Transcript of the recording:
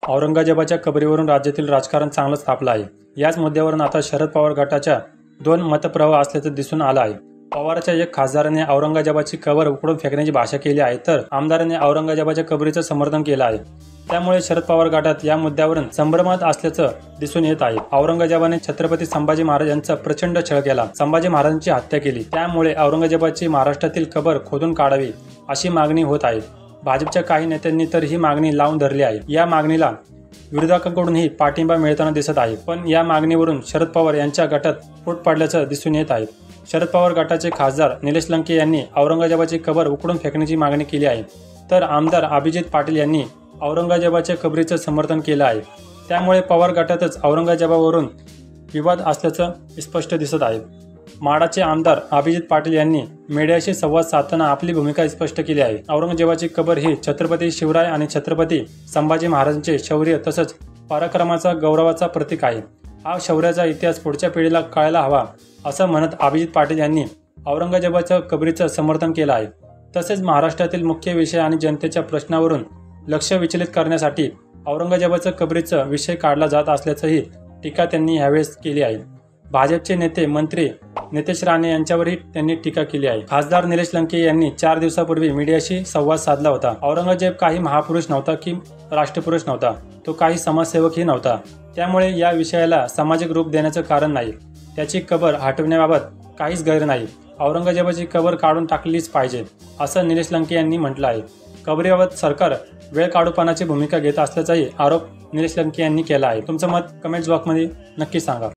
औरंगजेबाच्या कबरीवरून राज्यातील राजकारण चांगलंच तापलं आहे। याच मुद्द्यावरून आता शरद पवार गटाच्या 2 मतप्रवाह असल्याचं दिसून आलं आहे। पवारच्या एक खासदाराने औरंगजेबाची कबर उकडून फेकण्याची भाषा केली आहे, तर आमदाराने औरंगजेबाच्या कबरीचं समर्थन केलं आहे। त्यामुळे शरद पवार गटात या मुद्द्यावरून संभ्रमात असल्याचं दिसून येत आहे। औरंगजेबाने छत्रपती संभाजी महाराज यांचा प्रचंड छळ केला, संभाजी महाराजांची हत्या केली, त्यामुळे औरंगजेबाची महाराष्ट्रातील कबर खोदून काढावी अशी मागणी होत आहे। भाजपच्या काही नेत्यांनी तर ही मागणी लावून धरली आहे। या मागणीला विरोधकांकडूनही पाठिंबा मिळताना दिसत आहे, पण या मागणीवरून शरद पवार यांच्या गटात फूट पडल्याचं दिसून येत आहे। शरद पवार गटाचे खासदार निलेश लंके यांनी औरंगजेबाची कबर उकडून फेकण्याची मागणी केली आहे, तर आमदार अभिजित पाटील यांनी औरंगजेबाच्या कबरीचं समर्थन केलं आहे। त्यामुळे पवार गटातच औरंगजेबावरून विवाद असल्याचं स्पष्ट दिसत आहे। माढाचे आमदार अभिजित पाटील यांनी मीडियाशी संवाद साधताना आपली भूमिका स्पष्ट केली आहे। औरंगजेबाची कबर ही छत्रपती शिवराय आणि छत्रपती संभाजी महाराजांचे शौर्य तसंच पराक्रमाचा गौरवाचा प्रतीक आहे। हा शौर्याचा इतिहास पुढच्या पिढीला कळायला हवा असं म्हणत अभिजित पाटील यांनी औरंगजेबाच्या कबरीचं समर्थन केलं आहे। तसेच महाराष्ट्रातील मुख्य विषय आणि जनतेच्या प्रश्नावरून लक्ष विचलित करण्यासाठी औरंगजेबाच्या कबरीचा विषय काढला जात असल्याचंही टीका त्यांनी यावेळेस केली आहे। भाजपचे नेते मंत्री नितेश राणे यांच्यावरही त्यांनी टीका केली आहे। खासदार निलेश लंके यांनी 4 दिवसापूर्वी मीडियाशी संवाद साधला होता। औरंगजेब काही महापुरुष नव्हता की राष्ट्रपुरुष नव्हता, तो काही समाजसेवकही नव्हता, त्यामुळे या विषयाला सामाजिक रूप देण्याचं कारण नाही। त्याची कबर हटवण्याबाबत काहीच गैर नाही। औरंगजेबाची कबर काढून टाकलीच पाहिजे असं निलेश लंके यांनी म्हटलं आहे। कबरीबाबत सरकार वेळकाढूपणाची भूमिका घेत असल्याचाही आरोप निलेश लंके यांनी केला आहे। तुमचं मत कमेंट्स बॉक्समध्ये नक्की सांगा।